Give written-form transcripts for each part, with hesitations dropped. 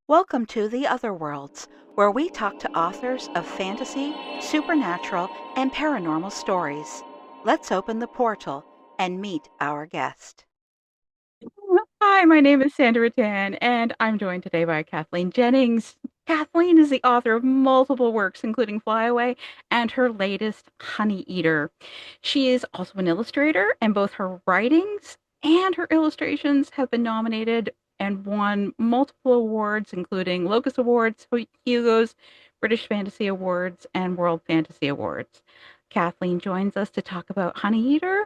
Welcome to the Otherworlds, where we talk to authors of fantasy, supernatural, and paranormal stories. Let's open the portal and meet our guest. Hi, my name is Sandra Tan, and I'm joined today by Kathleen Jennings. Kathleen is the author of multiple works, including Flyaway and her latest, Honeyeater. She is also an illustrator, and both her writings and her illustrations have been nominated and won multiple awards, including Locus Awards, Hugos, British Fantasy Awards, and World Fantasy Awards. Kathleen joins us to talk about Honeyeater,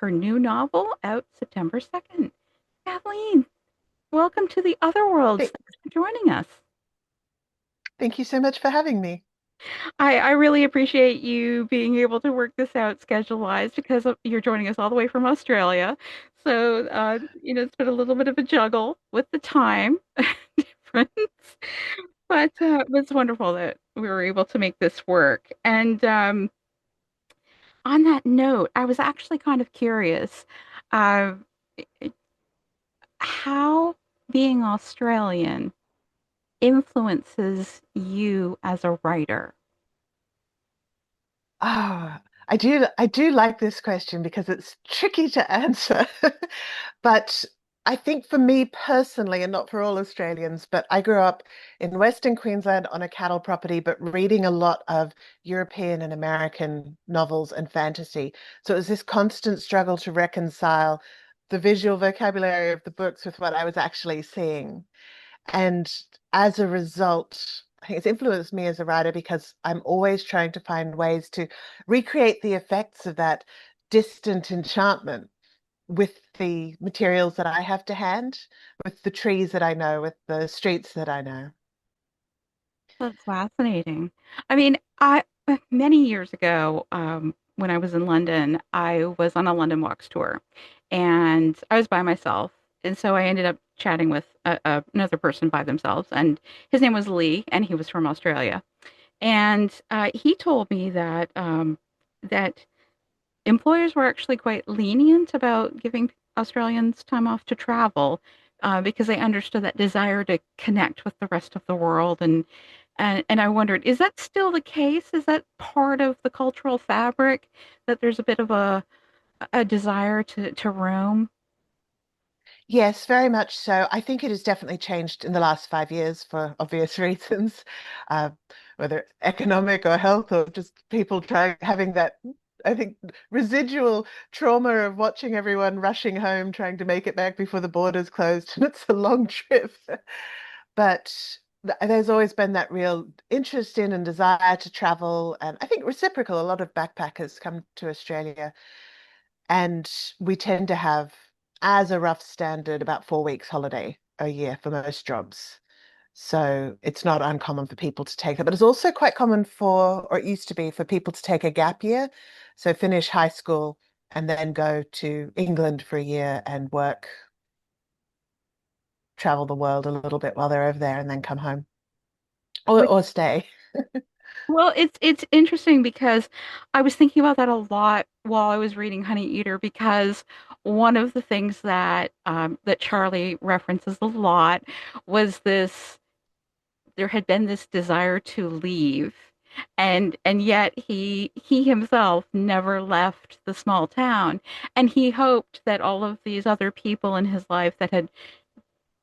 her new novel out September 2nd. Kathleen, welcome to the Otherworlds. Th- Thanks for joining us. Thank you so much for having me. I really appreciate you being able to work this out schedule-wise because you're joining us all the way from Australia. So, it's been a little bit of a juggle with the time difference, but it's wonderful that we were able to make this work. And on that note, I was actually kind of curious uh, how being Australian influences you as a writer? I do like this question because it's tricky to answer. But I think for me personally, and not for all Australians, but I grew up in Western Queensland on a cattle property, but reading a lot of European and American novels and fantasy. So it was this constant struggle to reconcile the visual vocabulary of the books with what I was actually seeing. And as a result, I think it's influenced me as a writer because I'm always trying to find ways to recreate the effects of that distant enchantment with the materials that I have to hand, with the trees that I know, with the streets that I know. That's fascinating. I mean, I many years ago, when I was in London, I was on a London Walks tour, and I was by myself, and so I ended up chatting with another person by themselves, and his name was Lee, and he was from Australia, and he told me that employers were actually quite lenient about giving Australians time off to travel because they understood that desire to connect with the rest of the world. And I wondered, is that still the case? Is that part of the cultural fabric that there's a bit of a desire to roam? Yes, very much so. I think it has definitely changed in the last 5 years for obvious reasons, uh, whether economic or health or just people trying having that, I think, residual trauma of watching everyone rushing home, trying to make it back before the borders closed, and it's a long trip. But there's always been that real interest in and desire to travel, and I think reciprocal. A lot of backpackers come to Australia and we tend to have, as a rough standard, about 4 weeks holiday a year for most jobs. So it's not uncommon for people to take that. But it's also quite common for, or it used to be, for people to take a gap year. So finish high school and then go to England for a year and work, travel the world a little bit while they're over there and then come home or stay. Well, it's interesting because I was thinking about that a lot while I was reading Honeyeater because one of the things that Charlie references a lot was this there had been this desire to leave and yet he himself never left the small town and he hoped that all of these other people in his life that had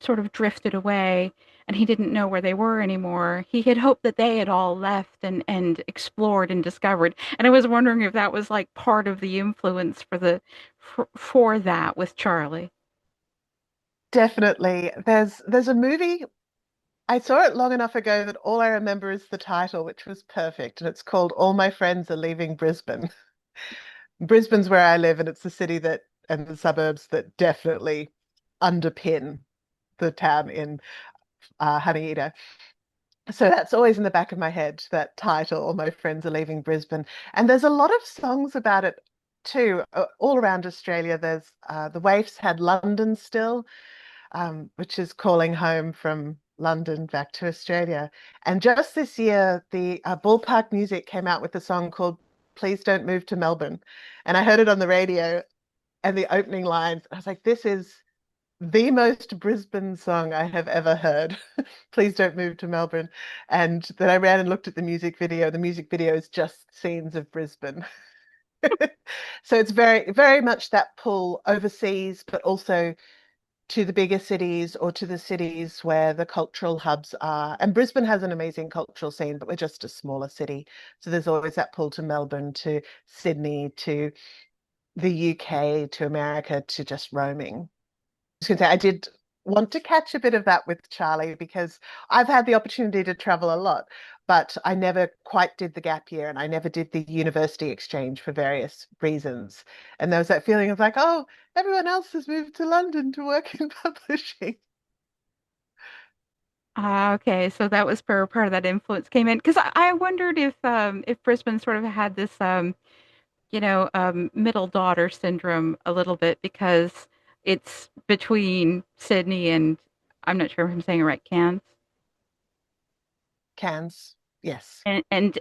sort of drifted away and he didn't know where they were anymore. He had hoped that they had all left and explored and discovered. And I was wondering if that was like part of the influence for that with Charlie. Definitely. There's a movie. I saw it long enough ago that all I remember is the title, which was perfect. And it's called All My Friends Are Leaving Brisbane. Brisbane's where I live, and it's the city that and the suburbs that definitely underpin the town in Honeyeater. So that's always in the back of my head, that title, All My Friends Are Leaving Brisbane. And there's a lot of songs about it too, all around Australia. There's the Waifs had London Still, which is calling home from London back to Australia. And just this year, the Ballpark Music came out with a song called Please Don't Move to Melbourne. And I heard it on the radio and the opening lines. I was like, this is the most Brisbane song I have ever heard. Please don't move to Melbourne. And then I ran and looked at the music video. The music video is just scenes of Brisbane. So it's very, very much that pull overseas, but also to the bigger cities or to the cities where the cultural hubs are. And Brisbane has an amazing cultural scene, but we're just a smaller city. So there's always that pull to Melbourne, to Sydney, to the UK, to America, to just roaming. I was going to say, I did want to catch a bit of that with Charlie because I've had the opportunity to travel a lot, but I never quite did the gap year and I never did the university exchange for various reasons. And there was that feeling of like, oh, everyone else has moved to London to work in publishing. Ah, okay, so that was where part of that influence came in. Because I wondered if Brisbane sort of had this middle daughter syndrome a little bit because it's between Sydney and I'm not sure if I'm saying it right, Cairns. Cairns, yes. And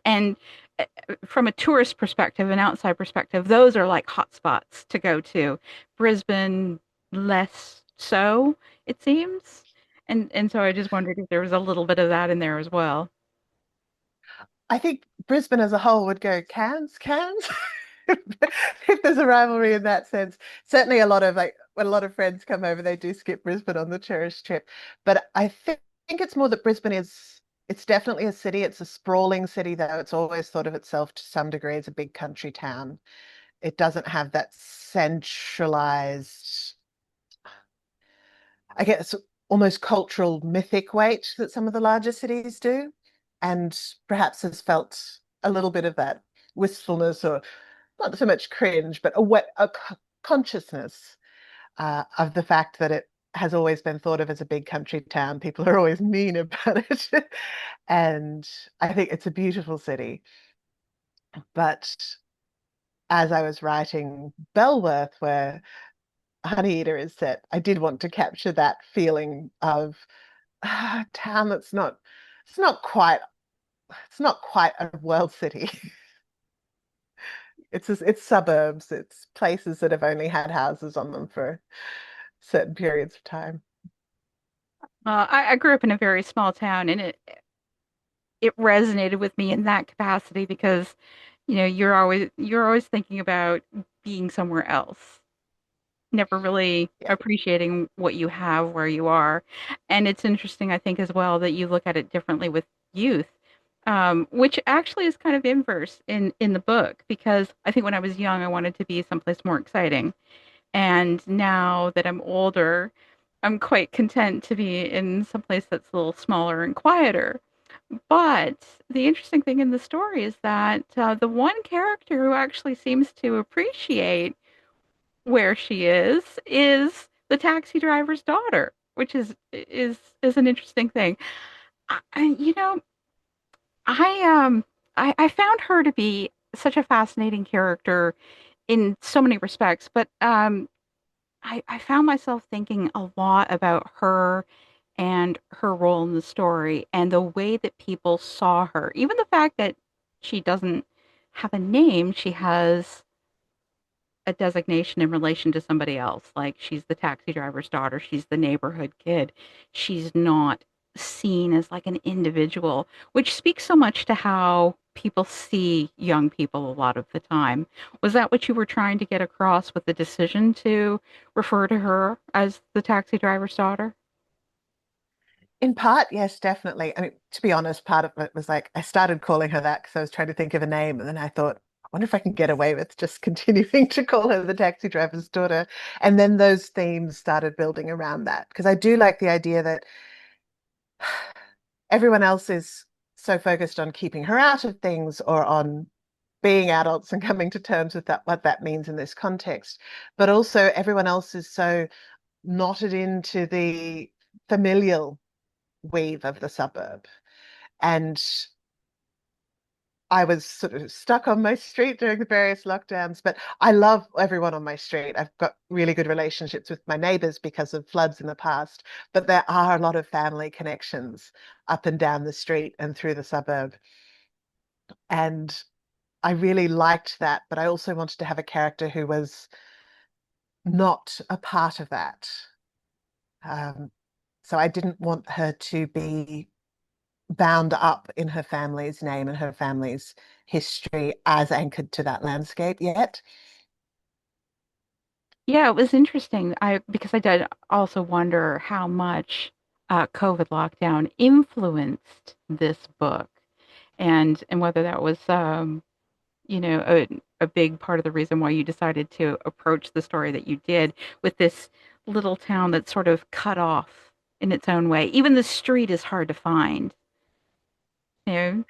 from a tourist perspective, an outside perspective, those are like hot spots to go to. Brisbane, less so, it seems. And so I just wondered if there was a little bit of that in there as well. I think Brisbane as a whole would go Cairns, Cairns. If there's a rivalry in that sense. Certainly a lot of like when a lot of friends come over, they do skip Brisbane on the tourist trip. But I think it's more that Brisbane is it's definitely a city. It's a sprawling city, though. It's always thought of itself to some degree as a big country town. It doesn't have that centralized, I guess, almost cultural mythic weight that some of the larger cities do, and perhaps has felt a little bit of that wistfulness or not so much cringe, but a consciousness of the fact that it has always been thought of as a big country town. People are always mean about it. And I think it's a beautiful city. But as I was writing Belworth, where Honeyeater is set, I did want to capture that feeling of a town that's not, it's not quite, it's not quite a world city. It's suburbs, it's places that have only had houses on them for certain periods of time. I grew up in a very small town, and it resonated with me in that capacity because, you're always thinking about being somewhere else, never really Yeah. appreciating what you have where you are. And it's interesting, I think, as well, that you look at it differently with youth, which actually is kind of inverse in the book because I think when I was young, I wanted to be someplace more exciting. And now that I'm older, I'm quite content to be in someplace that's a little smaller and quieter. But the interesting thing in the story is that the one character who actually seems to appreciate where she is the taxi driver's daughter, which is an interesting thing. I, you know, I found her to be such a fascinating character in so many respects, but I found myself thinking a lot about her and her role in the story and the way that people saw her. Even the fact that she doesn't have a name, she has a designation in relation to somebody else. Like she's the taxi driver's daughter, she's the neighborhood kid. She's not seen as like an individual, which speaks so much to how people see young people a lot of the time. Was that what you were trying to get across with the decision to refer to her as the taxi driver's daughter? In part, yes, definitely. I mean, to be honest, part of it was like I started calling her that because I was trying to think of a name, and then I thought, I wonder if I can get away with just continuing to call her the taxi driver's daughter. And then those themes started building around that because I do like the idea that everyone else is so focused on keeping her out of things or on being adults and coming to terms with that, what that means in this context. But also, everyone else is so knotted into the familial weave of the suburb. And I was sort of stuck on my street during the various lockdowns, but I love everyone on my street. I've got really good relationships with my neighbors because of floods in the past, but there are a lot of family connections up and down the street and through the suburb. And I really liked that, but I also wanted to have a character who was not a part of that. Um, so I didn't want her to be bound up in her family's name and her family's history as anchored to that landscape yet. Yeah, it was interesting. I because I did also wonder how much COVID lockdown influenced this book, and whether that was a big part of the reason why you decided to approach the story that you did with this little town that's sort of cut off in its own way. Even the street is hard to find. You know?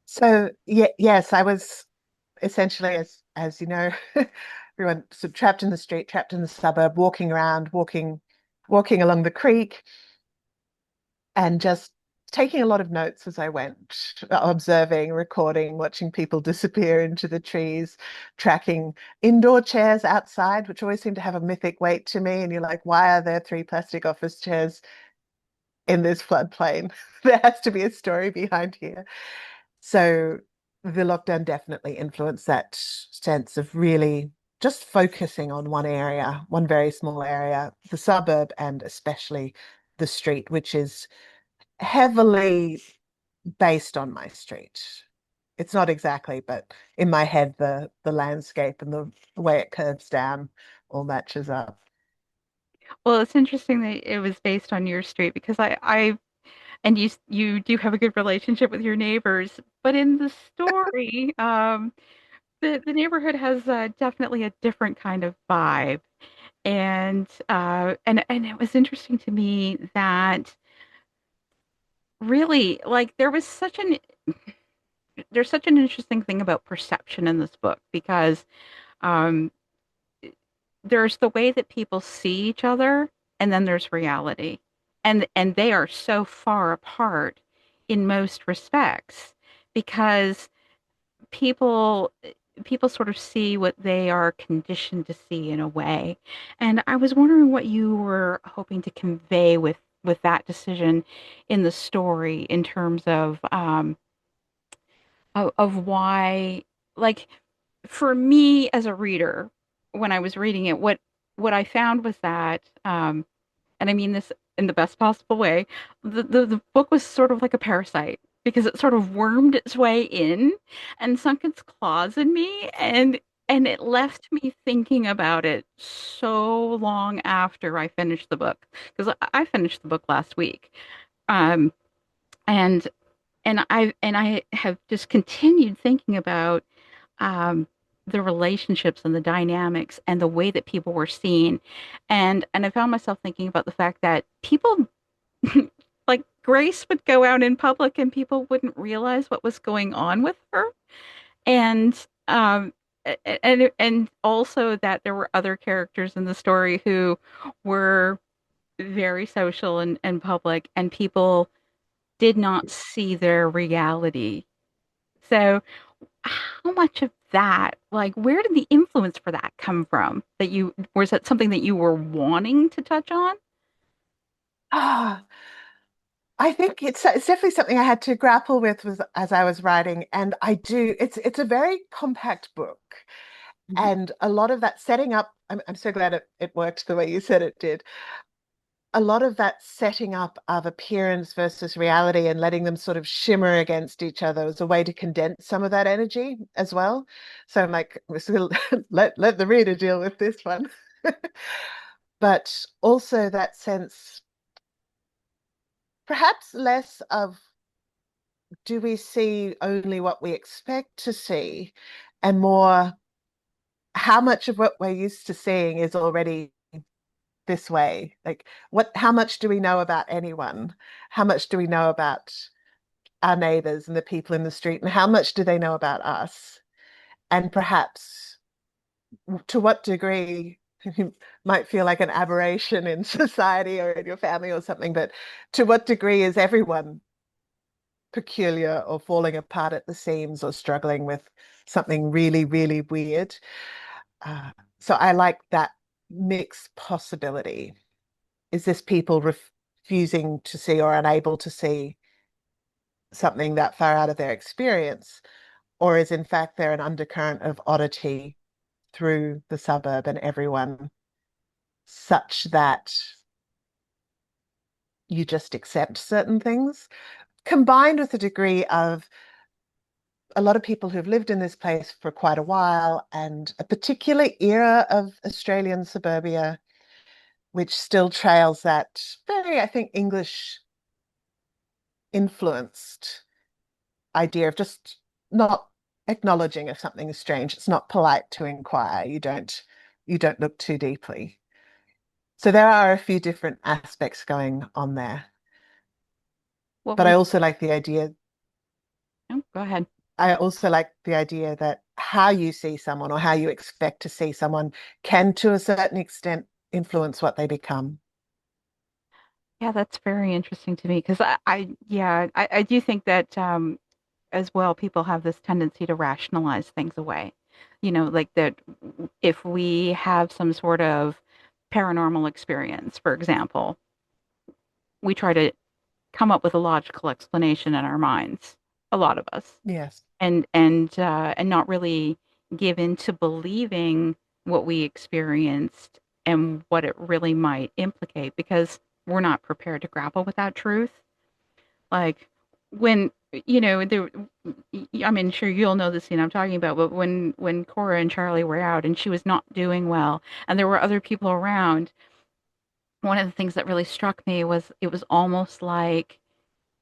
So yeah, yes, I was essentially, as you know, everyone sort of trapped in the street, trapped in the suburb, walking around, walking along the creek, and just taking a lot of notes as I went, observing, recording, watching people disappear into the trees, tracking indoor chairs outside, which always seem to have a mythic weight to me. And you're like, why are there three plastic office chairs in this floodplain? There has to be a story behind here. So the lockdown definitely influenced that sense of really just focusing on one area, one very small area, the suburb, and especially the street, which is heavily based on my street. It's not exactly, but in my head, the landscape and the way it curves down all matches up. Well, it's interesting that it was based on your street because I and you do have a good relationship with your neighbors, but in the story, the neighborhood has definitely a different kind of vibe, and it was interesting to me that really like there's such an interesting thing about perception in this book because um, there's the way that people see each other, and then there's reality, and they are so far apart in most respects because people people sort of see what they are conditioned to see in a way. And I was wondering what you were hoping to convey with that decision in the story in terms of why, like, for me as a reader, when I was reading it, what I found was that and I mean this in the best possible way, the book was sort of like a parasite because it sort of wormed its way in and sunk its claws in me, and it left me thinking about it so long after I finished the book because I finished the book last week. Um, and and I have just continued thinking about um, the relationships and the dynamics and the way that people were seen, and I found myself thinking about the fact that people like Grace would go out in public and people wouldn't realize what was going on with her, and and also that there were other characters in the story who were very social and public, and people did not see their reality. So how much of that, like, where did the influence for that come from? That you, was that something that you were wanting to touch on? Ah, I think it's definitely something I had to grapple with was as I was writing, and I do. It's a very compact book, Mhm. and a lot of that setting up. I'm so glad it worked the way you said it did. A lot of that setting up of appearance versus reality and letting them sort of shimmer against each other was a way to condense some of that energy as well. So I'm like, let the reader deal with this one. But also that sense, perhaps less of do we see only what we expect to see, and more how much of what we're used to seeing is already this way? Like, how much do we know about anyone? How much do we know about our neighbors and the people in the street? And how much do they know about us? And perhaps to what degree you might feel like an aberration in society or in your family or something, but to what degree is everyone peculiar or falling apart at the seams or struggling with something really, really weird? Uh, so I like that mixed possibility. Is this people refusing to see or unable to see something that far out of their experience? Or is in fact there an undercurrent of oddity through the suburb and everyone such that you just accept certain things, combined with a degree of a lot of people who've lived in this place for quite a while and a particular era of Australian suburbia, which still trails that very, I think, English influenced idea of just not acknowledging if something is strange. It's not polite to inquire. You don't look too deeply. So there are a few different aspects going on there. What But I would also like the idea oh, go ahead. I also like the idea that how you see someone or how you expect to see someone can, to a certain extent, influence what they become. Yeah, that's very interesting to me because I do think that as well, people have this tendency to rationalize things away. Like that if we have some sort of paranormal experience, for example, we try to come up with a logical explanation in our minds, a lot of us, Yes, and not really give into believing what we experienced and what it really might implicate because we're not prepared to grapple with that truth. Like when there, I mean, sure you'll know the scene I'm talking about, but when Cora and Charlie were out and she was not doing well, and there were other people around, one of the things that really struck me was it was almost like,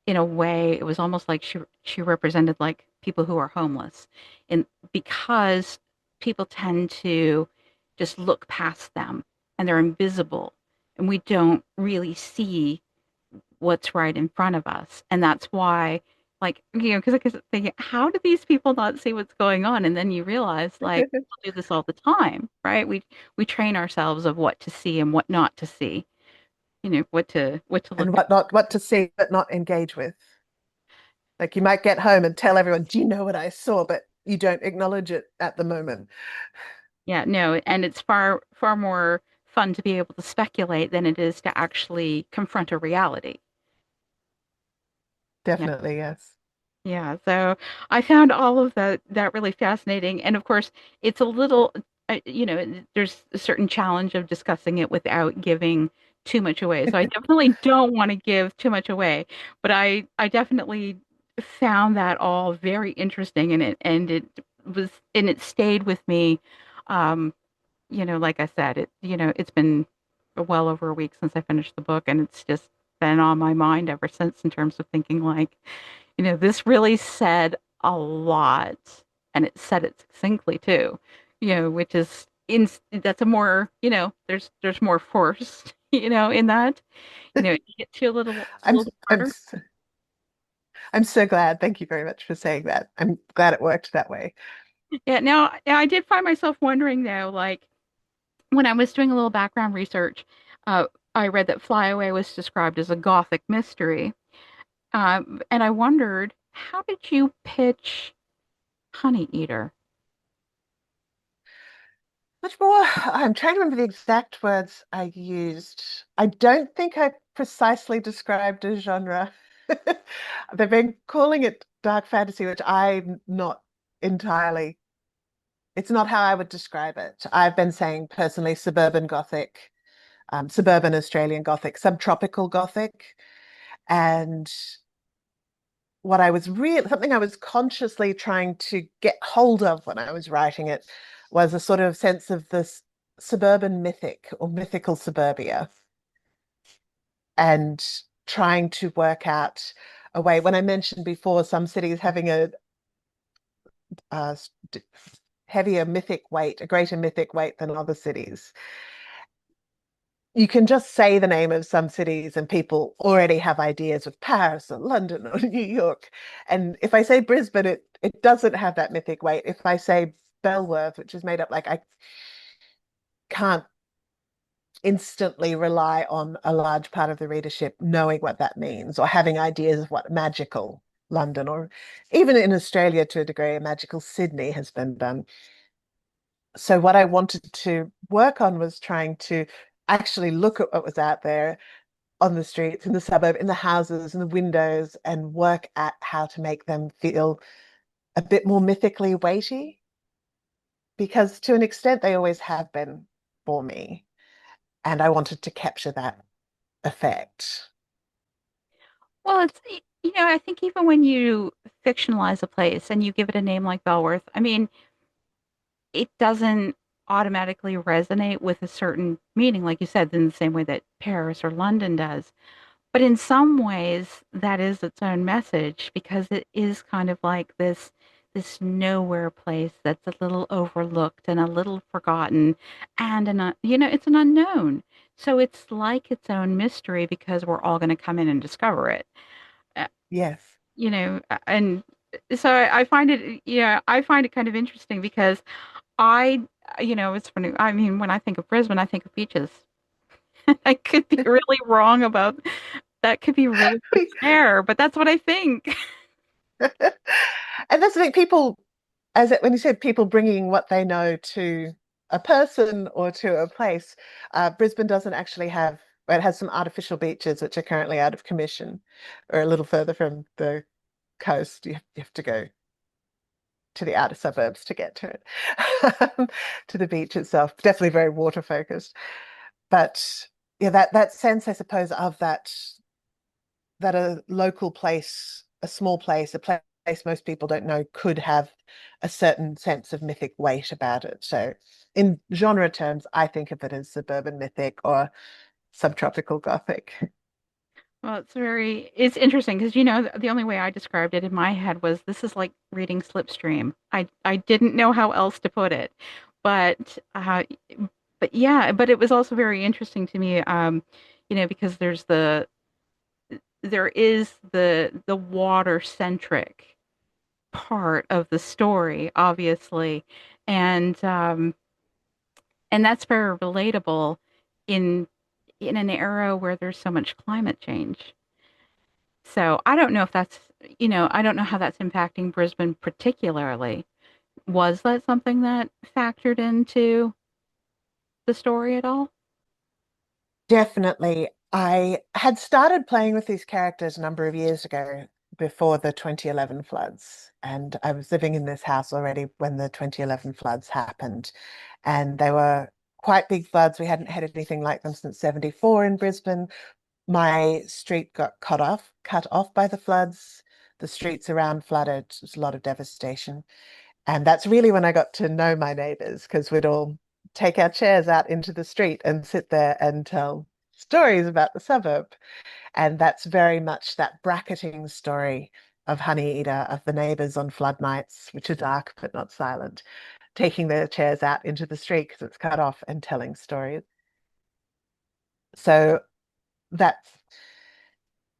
in a way, it was almost like she represented like people who are homeless, and because people tend to just look past them and they're invisible, and we don't really see what's right in front of us. And that's why, like, because I thinking, how do these people not see what's going on? And then you realize, like, people do this all the time, right? We train ourselves of what to see and what not to see. What to look and at. what to see but not engage with. Like you might get home and tell everyone, "Do you know what I saw?" But you don't acknowledge it at the moment. Yeah, no, and it's far more fun to be able to speculate than it is to actually confront a reality. Yeah. Definitely, yes. Yeah, so I found all of that really fascinating, and of course, it's a little, there's a certain challenge of discussing it without giving too much away. So I definitely don't want to give too much away, but I definitely found that all very interesting, and it stayed with me. Um, like I said, it's been well over a week since I finished the book, and it's just been on my mind ever since in terms of thinking like, this really said a lot, and it said it succinctly too, which is that's a more, there's more force, in that, it gets you a I'm little I'm harder. I'm so glad. Thank you very much for saying that. I'm glad it worked that way. Yeah, now I did find myself wondering though, like when I was doing a little background research, uh, I read that Flyaway was described as a gothic mystery. And I wondered, how did you pitch Honeyeater? Much more. I'm trying to remember the exact words I used. I don't think I precisely described a genre. They've been calling it dark fantasy, which I'm not entirely. It's not how I would describe it. I've been saying personally suburban gothic, suburban Australian gothic, subtropical gothic. And what I was really, something I was consciously trying to get hold of when I was writing it was a sort of sense of this suburban mythic or mythical suburbia and trying to work out a way. When I mentioned before, some cities having a heavier mythic weight, a greater mythic weight than other cities. You can just say the name of some cities and people already have ideas of Paris or London or New York. And if I say Brisbane, it doesn't have that mythic weight. If I say Belworth, which is made up, like I can't instantly rely on a large part of the readership knowing what that means or having ideas of what magical London or even in Australia to a degree, a magical Sydney has been done. So what I wanted to work on was trying to actually look at what was out there on the streets, in the suburb, in the houses, in the windows, and work at how to make them feel a bit more mythically weighty. Because to an extent, they always have been for me. And I wanted to capture that effect. Well, I think even when you fictionalize a place and you give it a name like Belworth, I mean, it doesn't automatically resonate with a certain meaning, like you said, in the same way that Paris or London does. But in some ways, that is its own message because it is kind of like this nowhere place that's a little overlooked and a little forgotten, and it's an unknown. So it's like its own mystery because we're all going to come in and discover it. Uh, Yes. and so I find it, yeah, I find it kind of interesting because I, it's funny. I mean, when I think of Brisbane, I think of beaches. I could be really wrong about that. Could be really fair, but that's what I think. And that's the thing, people, when you said people bringing what they know to a person or to a place, Brisbane doesn't actually have, well, it has some artificial beaches which are currently out of commission, or a little further from the coast. You have to go to the outer suburbs to get to it, to the beach itself. Definitely very water focused. But yeah, that sense, I suppose, of that a local place, a small place, a place most people don't know could have a certain sense of mythic weight about it. So in genre terms, I think of it as suburban mythic or subtropical gothic. Well, it's interesting because the only way I described it in my head was this is like reading Slipstream. I didn't know how else to put it, but yeah, but it was also very interesting to me, because there is the water centric part of the story, obviously, and um, and that's very relatable in in an era where there's so much climate change. So I don't know if I don't know how that's impacting Brisbane particularly. Was that something that factored into the story at all? Definitely. I had started playing with these characters a number of years ago before the 2011 floods. And I was living in this house already when the 2011 floods happened. And they were quite big floods. We hadn't had anything like them since 74 in Brisbane. My street got cut off by the floods. The streets around flooded. It was a lot of devastation. And that's really when I got to know my neighbors because we'd all take our chairs out into the street and sit there and tell stories about the suburb. And that's very much that bracketing story of Honeyeater, of the neighbors on flood nights, which are dark but not silent, taking their chairs out into the street because it's cut off and telling stories. So that's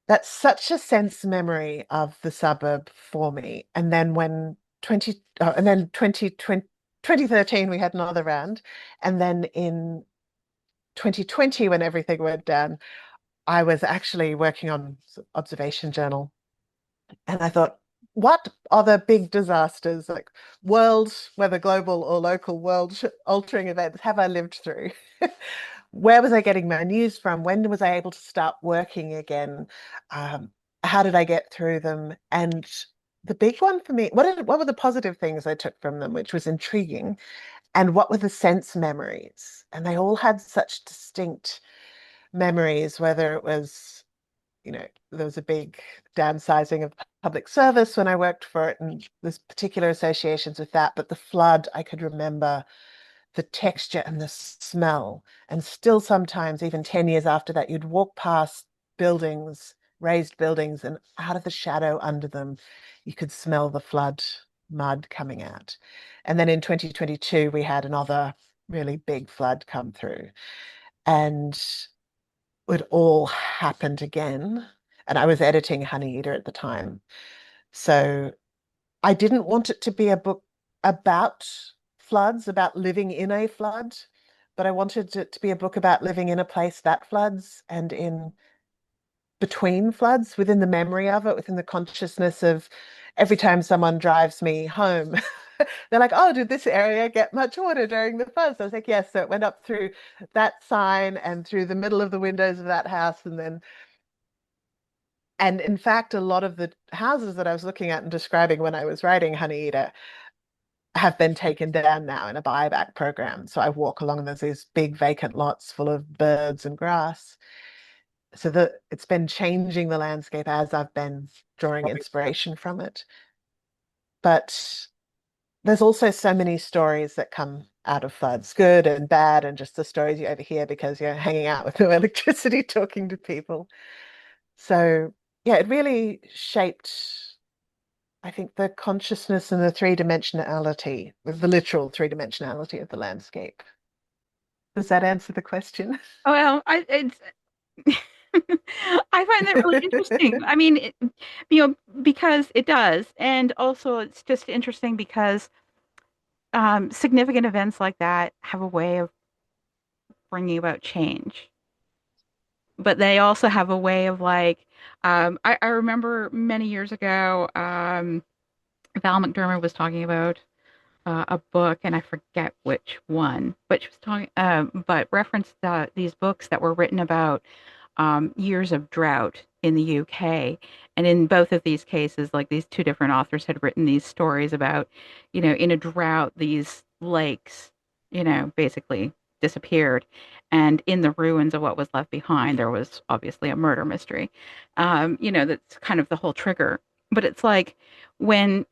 that's such a sense memory of the suburb for me. And then when 2013 we had another round, and then in 2020 when everything went down, I was actually working on observation journal, and I thought, what other big disasters, like world, whether global or local, world altering events have I lived through? Where was I getting my news from? When was I able to start working again? Um, how did I get through them? And the big one for me, what were the positive things I took from them, which was intriguing, and what were the sense memories? And they all had such distinct memories, whether it was, there was a big downsizing of public service when I worked for it, and there's particular associations with that. But the flood, I could remember the texture and the smell. And still sometimes, even 10 years after that, you'd walk past buildings, raised buildings, and out of the shadow under them, you could smell the flood mud coming out. And then in 2022, we had another really big flood come through. And it all happened again. And I was editing Honeyeater at the time. So I didn't want it to be a book about floods, about living in a flood, but I wanted it to be a book about living in a place that floods and in between floods, within the memory of it, within the consciousness of every time someone drives me home. They're like, oh, did this area get much water during the floods? I was like, yes. So it went up through that sign and through the middle of the windows of that house. And in fact, a lot of the houses that I was looking at and describing when I was writing Honeyeater have been taken down now in a buyback program. So I walk along, and there's these big vacant lots full of birds and grass. So it's been changing the landscape as I've been drawing inspiration from it. But there's also so many stories that come out of floods, good and bad, and just the stories you overhear because you're hanging out with no electricity, talking to people. So yeah, it really shaped, I think, the consciousness and the three-dimensionality, the literal three-dimensionality of the landscape. Does that answer the question? Oh, well, I find that really interesting. I mean, because it does, and also it's just interesting because significant events like that have a way of bringing about change, but they also have a way of like, I remember many years ago, Val McDermott was talking about a book, and I forget which one, but she was talking, but referenced these books that were written about years of drought in the UK. And in both of these cases, like these two different authors had written these stories about, in a drought, these lakes, basically disappeared. And in the ruins of what was left behind, there was obviously a murder mystery. That's kind of the whole trigger. But it's like when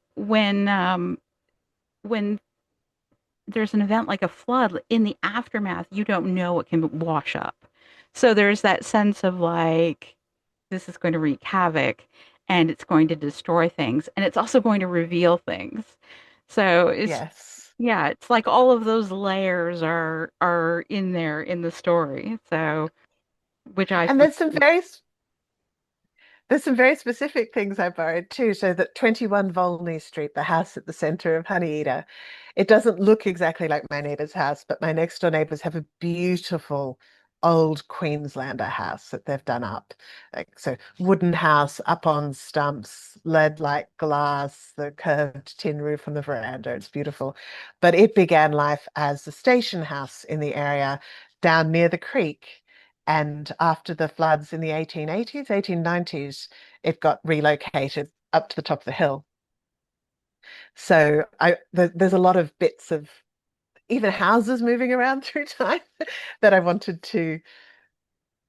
there's an event like a flood, in the aftermath, you don't know what can wash up. So there's that sense of like, this is going to wreak havoc and it's going to destroy things and it's also going to reveal things. So Yes. yeah, it's like all of those layers are in there in the story. So which I And find, there's some very specific things I borrowed too. So that 21 Volney Street, the house at the center of Honeyeater, it doesn't look exactly like my neighbor's house, but my next door neighbors have a beautiful old Queenslander house that they've done up. Like, so wooden house up on stumps, lead-like glass, the curved tin roof on the veranda. It's beautiful. But it began life as the station house in the area down near the creek. And after the floods in the 1880s, 1890s, it got relocated up to the top of the hill. So there's a lot of bits of even houses moving around through time that I wanted to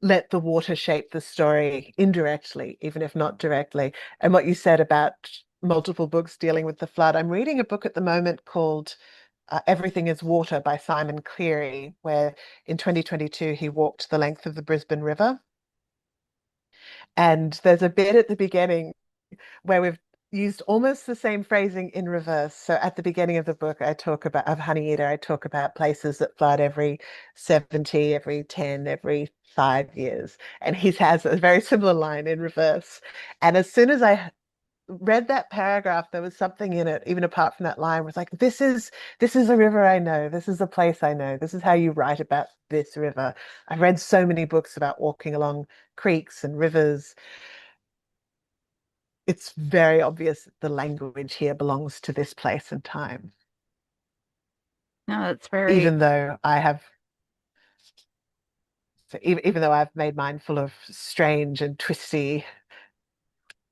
let the water shape the story indirectly, even if not directly. And what you said about multiple books dealing with the flood, I'm reading a book at the moment called Everything is Water by Simon Cleary, where in 2022 he walked the length of the Brisbane River. And there's a bit at the beginning where we've used almost the same phrasing in reverse. So at the beginning of the book, I talk about of Honeyeater, I talk about places that flood every 70, every 10, every 5 years. And he has a very similar line in reverse. And as soon as I read that paragraph, there was something in it, even apart from that line, was like, this is a river I know, this is a place I know, this is how you write about this river. I've read so many books about walking along creeks and rivers. It's very obvious that the language here belongs to this place and time, no, that's very even though I have, so even though I've made mine full of strange and twisty,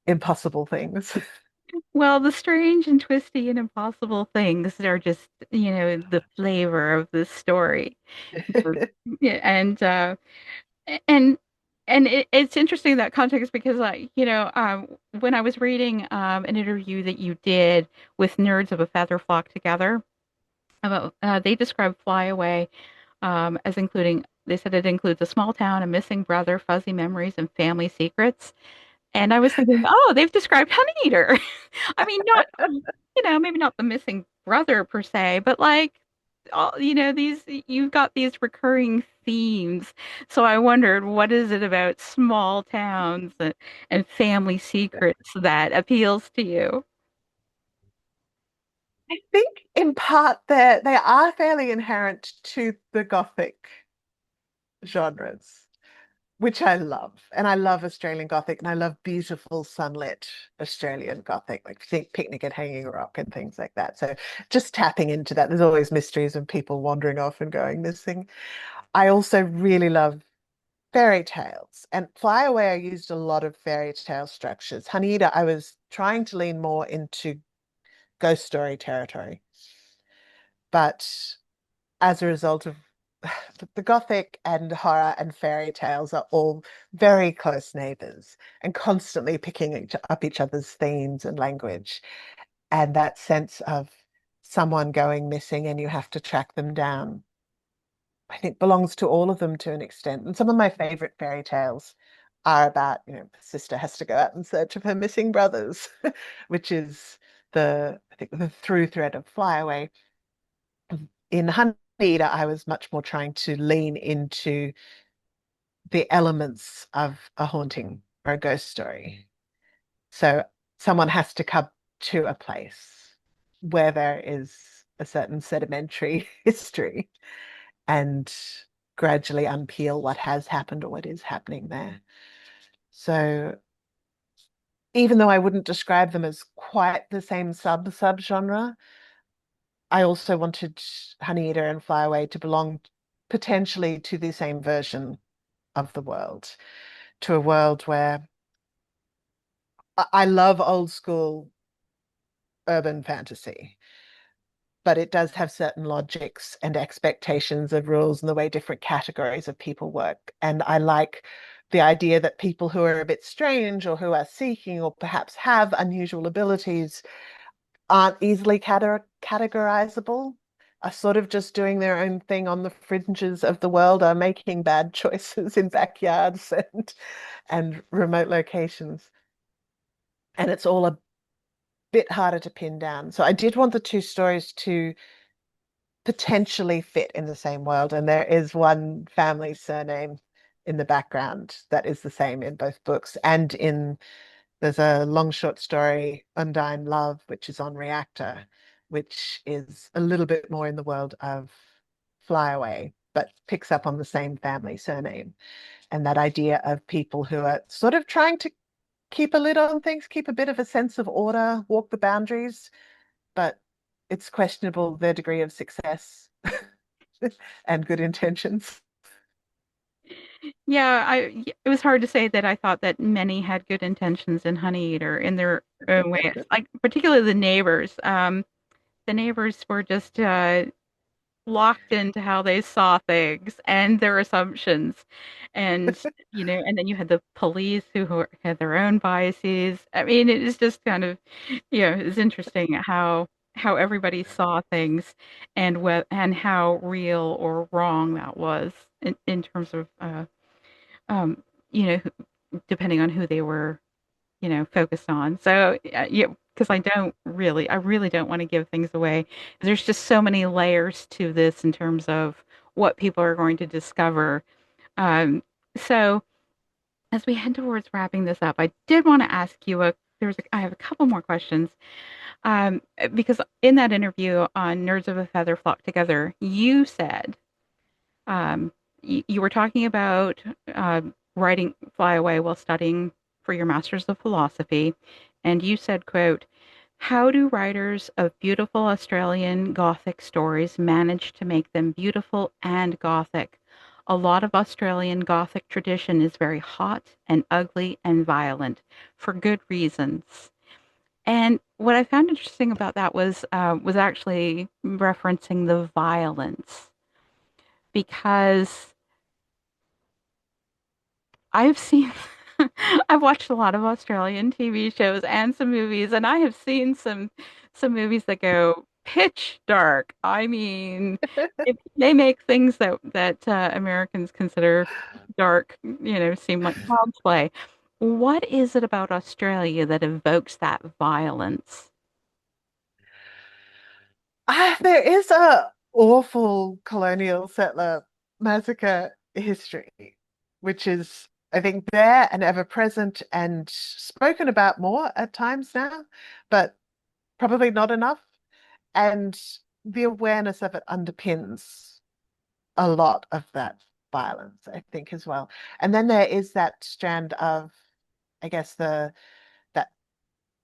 impossible things. well, the strange and twisty and impossible things are just, the flavor of this story. Yeah, and it's interesting that context because when I was reading an interview that you did with Nerds of a Feather Flock Together about they described Flyaway as including, they said it includes a small town, a missing brother, fuzzy memories, and family secrets. And I was thinking, oh, they've described Honeyeater. I mean, not, maybe not the missing brother per se, but like, all, you've got these recurring themes. So I wondered, what is it about small towns and family secrets that appeals to you? I think in part they are fairly inherent to the Gothic genres, which I love. And I love Australian Gothic and I love beautiful sunlit Australian Gothic, like think Picnic at Hanging Rock and things like that. So just tapping into that. There's always mysteries and people wandering off and going missing. I also really love fairy tales. And Flyaway, I used a lot of fairy tale structures. Honeyeater, I was trying to lean more into ghost story territory. But as a result of the Gothic and horror and fairy tales are all very close neighbors and constantly picking up each other's themes and language. And that sense of someone going missing and you have to track them down, I think belongs to all of them to an extent. And some of my favorite fairy tales are about, a sister has to go out in search of her missing brothers, which is I think the through thread of Flyaway. In Honeyeater, I was much more trying to lean into the elements of a haunting or a ghost story. So someone has to come to a place where there is a certain sedimentary history and gradually unpeel what has happened or what is happening there. So even though I wouldn't describe them as quite the same subgenre, I also wanted Honeyeater and Flyaway to belong potentially to the same version of the world, to a world where I love old school urban fantasy, but it does have certain logics and expectations of rules and the way different categories of people work. And I like the idea that people who are a bit strange or who are seeking or perhaps have unusual abilities aren't easily categorizable, are sort of just doing their own thing on the fringes of the world, are making bad choices in backyards and remote locations. And it's all a bit harder to pin down. So I did want the two stories to potentially fit in the same world. And there is one family surname in the background that is the same in both books. And there's a long short story, Undine Love, which is on Reactor, which is a little bit more in the world of Flyaway, but picks up on the same family surname. And that idea of people who are sort of trying to keep a lid on things, keep a bit of a sense of order, walk the boundaries, but it's questionable their degree of success and good intentions. Yeah, it was hard to say that I thought that many had good intentions in Honeyeater in their own way. Like particularly the neighbors. The neighbors were just locked into how they saw things and their assumptions. And, and then you had the police who had their own biases. I mean, it is just kind of, it's interesting how everybody saw things and how real or wrong that was in terms of um, you know, depending on who they were, focused on. So, yeah, because I really don't want to give things away. There's just so many layers to this in terms of what people are going to discover. So, as we head towards wrapping this up, I did want to ask you I have a couple more questions. Because in that interview on Nerds of a Feather Flock Together, you said you were talking about writing Flyaway while studying for your Master's of Philosophy, and you said, quote, "How do writers of beautiful Australian Gothic stories manage to make them beautiful and Gothic? A lot of Australian Gothic tradition is very hot and ugly and violent for good reasons." And what I found interesting about that was actually referencing the violence because I've seen I've watched a lot of Australian TV shows and some movies, and I have seen some movies that go pitch dark. I mean, if they make things that Americans consider dark, seem like child's play. What is it about Australia that evokes that violence? There is a awful colonial settler massacre history, which is, I think, there and ever present and spoken about more at times now, but probably not enough. And the awareness of it underpins a lot of that violence, I think, as well. And then there is that strand of, I guess, that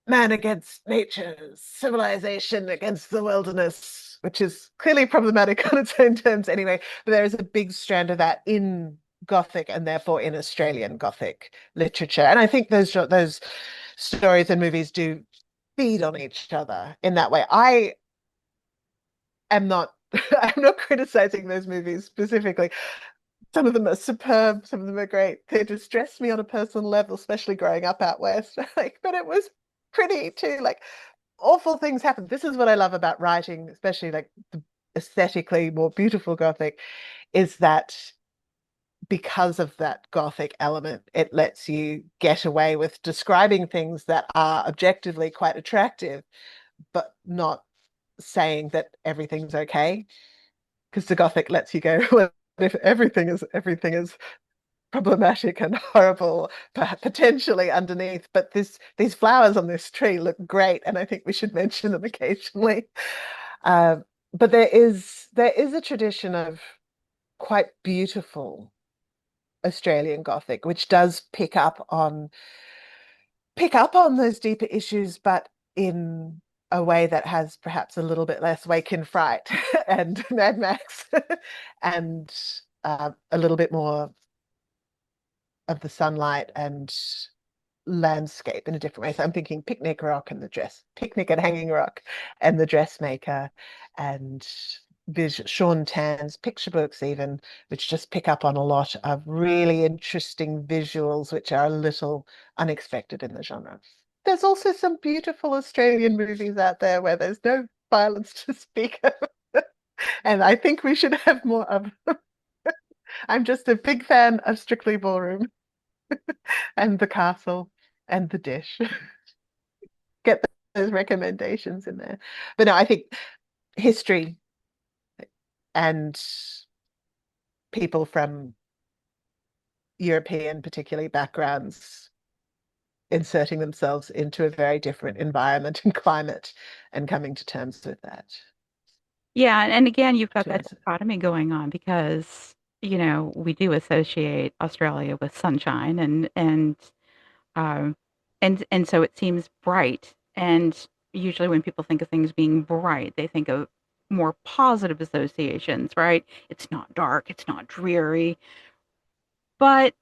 man against nature, civilization against the wilderness, which is clearly problematic on its own terms anyway. But there is a big strand of that in Gothic and therefore in Australian Gothic literature. And I think those stories and movies do feed on each other in that way. I am not I'm not criticizing those movies specifically. Some of them are superb, some of them are great. They distressed me on a personal level, especially growing up out west. Like, but it was pretty too. Like awful things happen. This is what I love about writing, especially like the aesthetically more beautiful Gothic, is that because of that Gothic element, it lets you get away with describing things that are objectively quite attractive, but not saying that everything's okay. Because the Gothic lets you go, well, if everything is problematic and horrible, potentially underneath. But these flowers on this tree look great, and I think we should mention them occasionally. Uh, but there is a tradition of quite beautiful Australian Gothic, which does pick up on those deeper issues, but in a way that has perhaps a little bit less Wake in Fright and Mad Max, and a little bit more of the sunlight and landscape in a different way. So I'm thinking Picnic at Hanging Rock, and the dressmaker, and Sean Tan's picture books, even, which just pick up on a lot of really interesting visuals, which are a little unexpected in the genre. There's also some beautiful Australian movies out there where there's no violence to speak of, and I think we should have more of them. I'm just a big fan of Strictly Ballroom and The Castle and The Dish. Get those recommendations in there. But no, I think history and people from European, particularly backgrounds, inserting themselves into a very different environment and climate and coming to terms with that. Yeah, and again, you've got To that us. dichotomy going on because, we do associate Australia with sunshine um, and so it seems bright. And usually when people think of things being bright, they think of more positive associations, right? It's not dark, it's not dreary. But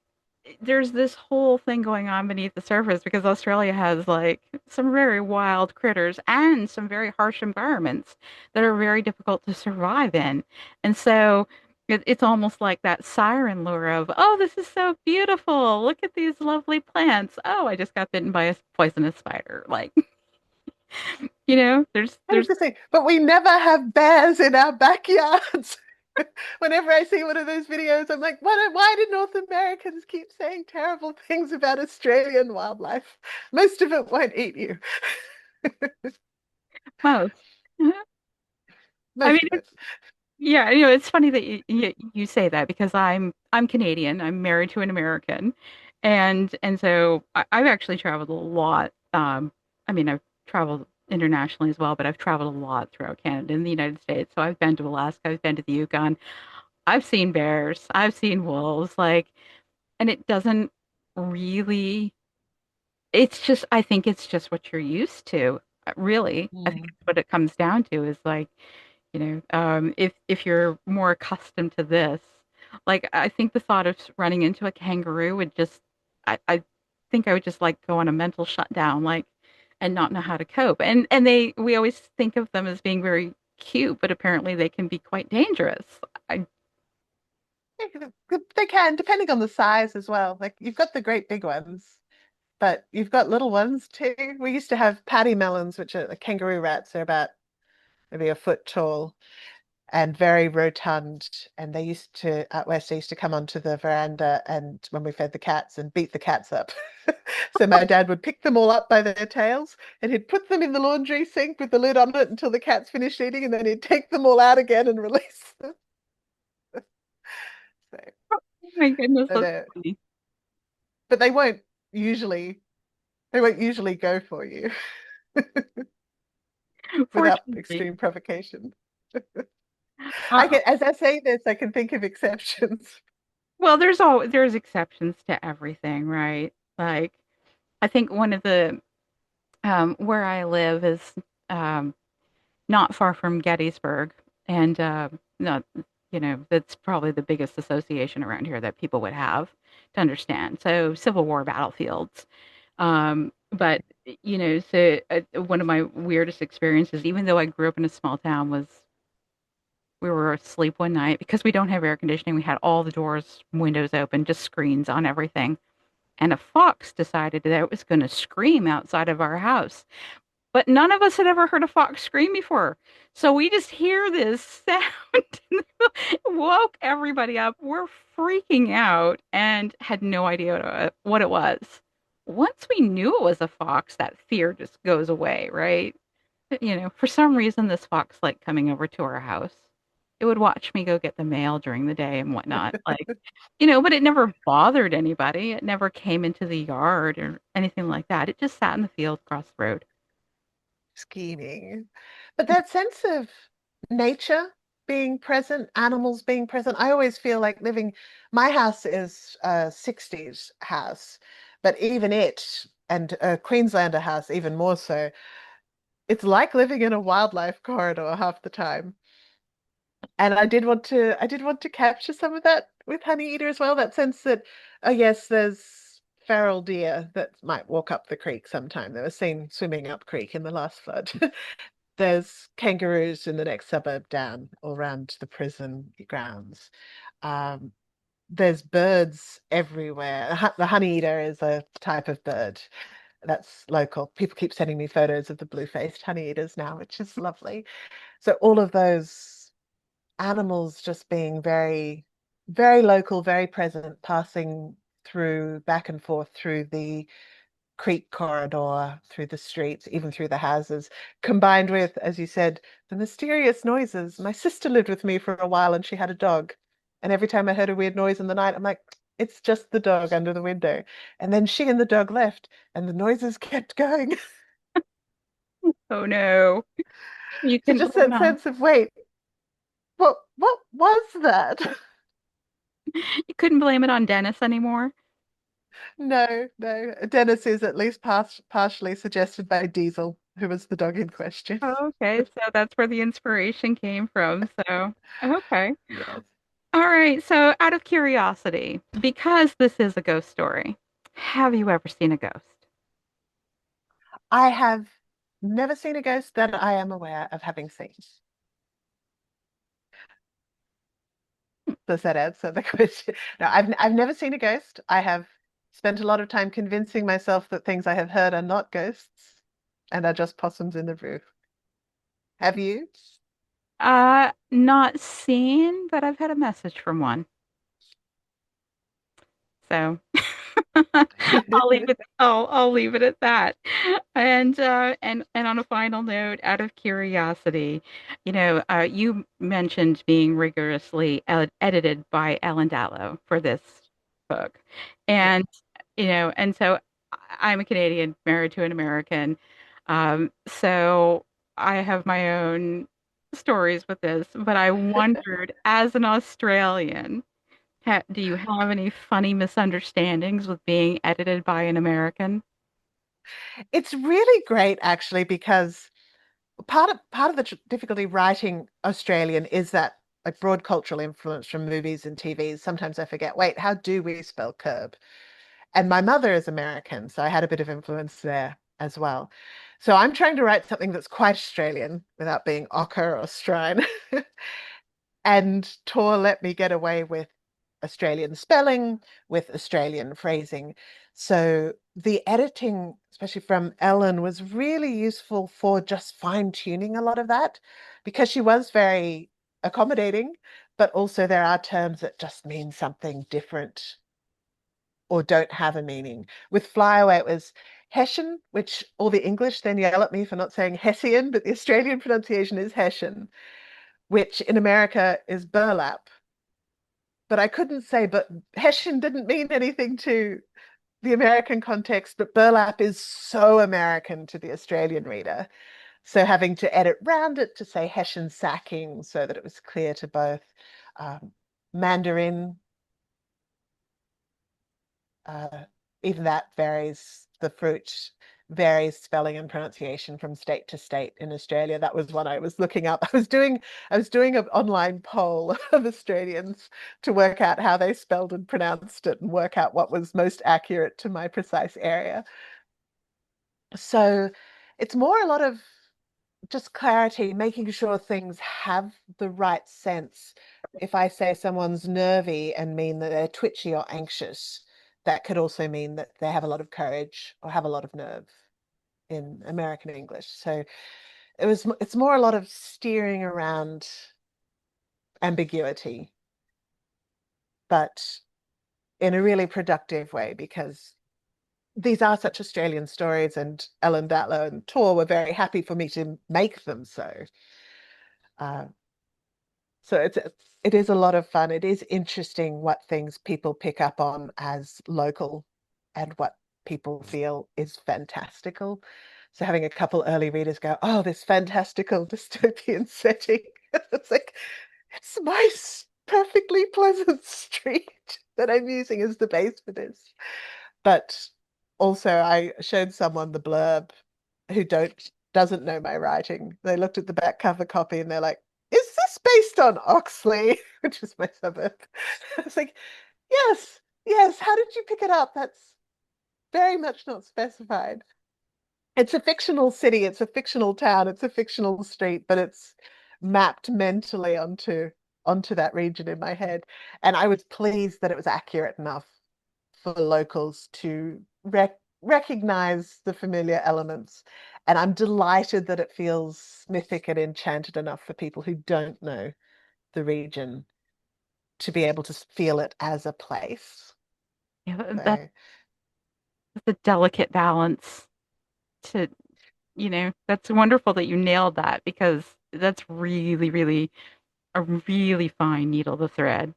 there's this whole thing going on beneath the surface because Australia has like some very wild critters and some very harsh environments that are very difficult to survive in. And so it's almost like that siren lure of, oh, this is so beautiful. Look at these lovely plants. Oh, I just got bitten by a poisonous spider. Like, there's 100%. But we never have bears in our backyards. Whenever I see one of those videos, I'm like, why do North Americans keep saying terrible things about Australian wildlife? Most of it won't eat you. most. I mean, Most of it. yeah, it's funny that you say that because I'm Canadian. I'm married to an American, and so I've actually traveled a lot. I mean, I've traveled internationally as well, but I've traveled a lot throughout Canada and the United States. So I've been to Alaska, I've been to the Yukon, I've seen bears, I've seen wolves, like, and it doesn't really. It's just, I think it's just what you're used to. Really, I think Mm. it's what it comes down to is like if you're more accustomed to this, like I think the thought of running into a kangaroo would just, I think I would just like go on a mental shutdown, like, and not know how to cope. And we always think of them as being very cute, but apparently they can be quite dangerous. I They can, depending on the size as well. Like you've got the great big ones, but you've got little ones too. We used to have paddy melons, which are the kangaroo rats. They're about maybe a foot tall and very rotund. And they used to, out west, they used to come onto the veranda and when we fed the cats and beat the cats up. So my dad would pick them all up by their tails and he'd put them in the laundry sink with the lid on it until the cats finished eating, and then he'd take them all out again and release them. So, oh my goodness, but, that's uh, funny. but they won't usually go for you without Fortunately, extreme provocation. uh, As I say this, I can think of exceptions. well, there's exceptions to everything, right? Like I think one of the where I live is um, not far from Gettysburg, and no, that's probably the biggest association around here that people would have to understand. So Civil War battlefields. But so one of my weirdest experiences, even though I grew up in a small town, was We were asleep one night because we don't have air conditioning. We had all the doors, windows open, just screens on everything. And a fox decided that it was going to scream outside of our house. But none of us had ever heard a fox scream before. So we just hear this sound. It woke everybody up. We're freaking out and had no idea what it was. Once we knew it was a fox, that fear just goes away, right? For some reason, this fox liked coming over to our house. It would watch me go get the mail during the day and whatnot. But it never bothered anybody. It never came into the yard or anything like that. It just sat in the field across the road. Scheming. But that sense of nature being present, animals being present, I always feel like my house is a 60s house, but even it, and a Queenslander house even more so, it's like living in a wildlife corridor half the time. And I did want to capture some of that with Honeyeater as well, that sense that, oh yes, there's feral deer that might walk up the creek sometime. They were seen swimming up creek in the last flood. There's kangaroos in the next suburb down or around the prison grounds. Um, there's birds everywhere. The honeyeater is a type of bird that's local. People keep sending me photos of the blue-faced honeyeaters now, which is lovely. So all of those animals just being very, very local, very present, passing through back and forth through the creek corridor, through the streets, even through the houses, combined with, as you said, the mysterious noises. My sister lived with me for a while and she had a dog. And every time I heard a weird noise in the night, I'm like, it's just the dog under the window. And then she and the dog left and the noises kept going. Oh no. You So couldn't just blame it that on sense of, wait, what was that? you couldn't blame it on Dennis anymore. No, no. Dennis is at least partially suggested by Diesel, who was the dog in question. Oh, okay, so that's where the inspiration came from. So, okay. Yes. All right. So, out of curiosity, because this is a ghost story, have you ever seen a ghost? I have never seen a ghost that I am aware of having seen. Does that answer the question? No, I've never seen a ghost. I have spent a lot of time convincing myself that things I have heard are not ghosts and are just possums in the roof. Have you? Not seen, but I've had a message from one. So I'll leave it at that. And on a final note, out of curiosity, you mentioned being rigorously edited by Ellen Datlow for this book. Yeah. And and so I'm a Canadian married to an American. So I have my own stories with this, but I wondered, as an Australian, do you have any funny misunderstandings with being edited by an American? It's really great actually because part of the difficulty writing Australian is that like broad cultural influence from movies and TVs. Sometimes I forget, wait, how do we spell curb? And my mother is American, so I had a bit of influence there as well. So I'm trying to write something that's quite Australian without being ochre or strine. And Tor let me get away with Australian spelling, with Australian phrasing. So the editing, especially from Ellen, was really useful for just fine-tuning a lot of that because she was very accommodating, but also there are terms that just mean something different or don't have a meaning. With Flyaway, it was Hessian, which all the English then yell at me for not saying Hessian, but the Australian pronunciation is Hessian, which in America is burlap. But I couldn't say, but Hessian didn't mean anything to the American context, but burlap is so American to the Australian reader. So having to edit round it to say Hessian sacking so that it was clear to both. Mandarin, uh, even that varies, the fruit varies spelling and pronunciation from state to state in Australia. That was one I was looking up. I was doing an online poll of Australians to work out how they spelled and pronounced it and work out what was most accurate to my precise area. So it's more a lot of just clarity, making sure things have the right sense. If I say someone's nervy and mean that they're twitchy or anxious, that could also mean that they have a lot of courage or have a lot of nerve in American English. So it's more a lot of steering around ambiguity, but in a really productive way, because these are such Australian stories, and Ellen Datlow and Tor were very happy for me to make them so. Uh, so it is a lot of fun. It is interesting what things people pick up on as local and what people feel is fantastical. So having a couple early readers go, "Oh, this fantastical dystopian setting." It's like, it's my perfectly pleasant street that I'm using as the base for this. But also I showed someone the blurb who doesn't know my writing. They looked at the back cover copy and they're like, "Is this based on Oxley?" Which is my suburb. I was like, yes, yes. How did you pick it up? That's very much not specified. It's a fictional city, it's a fictional town, it's a fictional street, but it's mapped mentally onto that region in my head. And I was pleased that it was accurate enough for locals to recognize the familiar elements. And I'm delighted that it feels mythic and enchanted enough for people who don't know the region to be able to feel it as a place. Yeah, So that's a delicate balance to, that's wonderful that you nailed that because that's really, really a really fine needle to thread.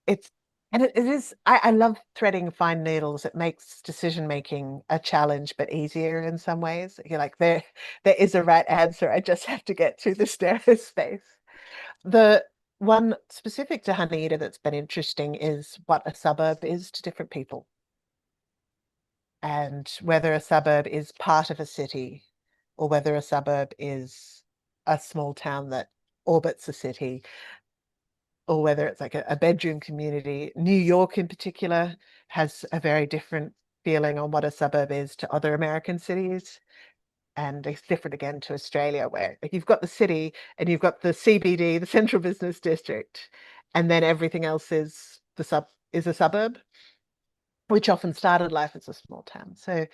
it's and it is I love threading fine needles. It makes decision making a challenge but easier in some ways. You're like, there is a right answer. I just have to get through this narrow space. The one specific to Honeyeater that's been interesting is what a suburb is to different people, and whether a suburb is part of a city or whether a suburb is a small town that orbits a city, or whether it's like a bedroom community. New York, in particular, has a very different feeling on what a suburb is to other American cities. And it's different again to Australia, where like, you've got the city and you've got the CBD, the Central Business District, and then everything else is a suburb, which often started life as a small town. So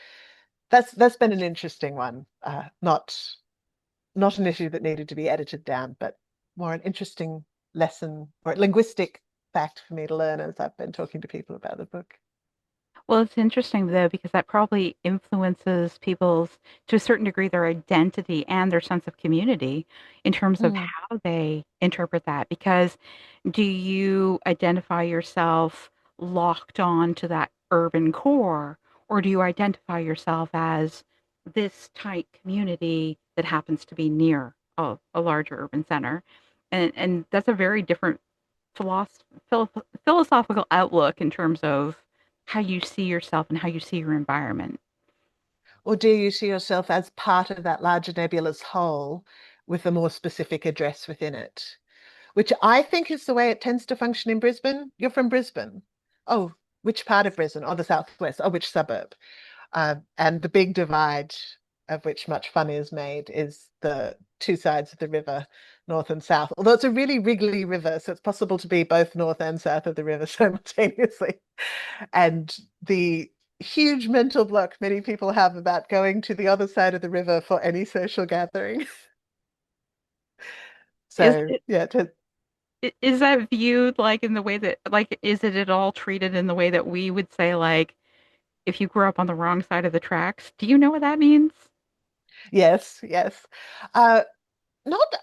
that's been an interesting one. Not an issue that needed to be edited down, but more an interesting lesson or linguistic fact for me to learn as I've been talking to people about the book. Well, it's interesting though, because that probably influences people's, to a certain degree, their identity and their sense of community in terms of Mm. how they interpret that. Because do you identify yourself locked on to that urban core, or do you identify yourself as this tight community that happens to be near a larger urban center? And that's a very different philosophical outlook in terms of how you see yourself and how you see your environment. Or do you see yourself as part of that larger nebulous whole with a more specific address within it? Which I think is the way it tends to function in Brisbane. You're from Brisbane. Oh, which part of Brisbane? Oh, the southwest. Oh, which suburb? And the big divide, of which much fun is made, is the two sides of the river, north and south. Although it's a really wriggly river, so it's possible to be both north and south of the river simultaneously. And the huge mental block many people have about going to the other side of the river for any social gathering. Is So it yeah, is that viewed like in the way that like is it at all treated in the way that we would say like if you grew up on the wrong side of the tracks? Do you know what that means? yes, yes. Uh, Not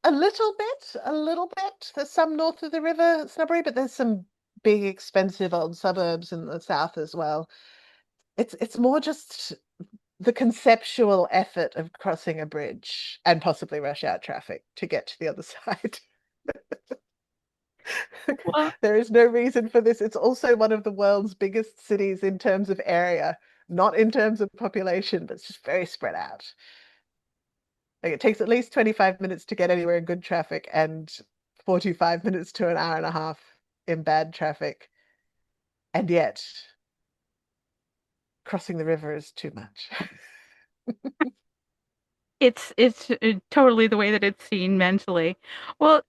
a little bit. There's some north of the river, Snubbury, but there's some big, expensive old suburbs in the south as well. It's more just the conceptual effort of crossing a bridge and possibly rush hour traffic to get to the other side. Well, There is no reason for this. It's also one of the world's biggest cities in terms of area, not in terms of population, but it's just very spread out. Like it takes at least 25 minutes to get anywhere in good traffic and 45 minutes to an hour and a half in bad traffic. And yet, crossing the river is too much. It's totally the way that it's seen mentally. Well,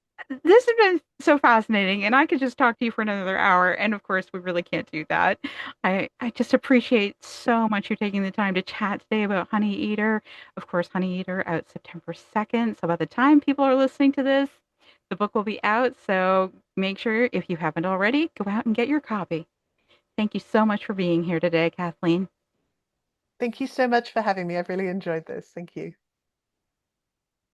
this has been so fascinating, and I could just talk to you for another hour, and of course, we really can't do that. I just appreciate so much you taking the time to chat today about Honeyeater. Of course, Honeyeater out September 2nd. So by the time people are listening to this, the book will be out. So make sure, if you haven't already, go out and get your copy. Thank you so much for being here today, Kathleen. Thank you so much for having me. I've really enjoyed this. Thank you.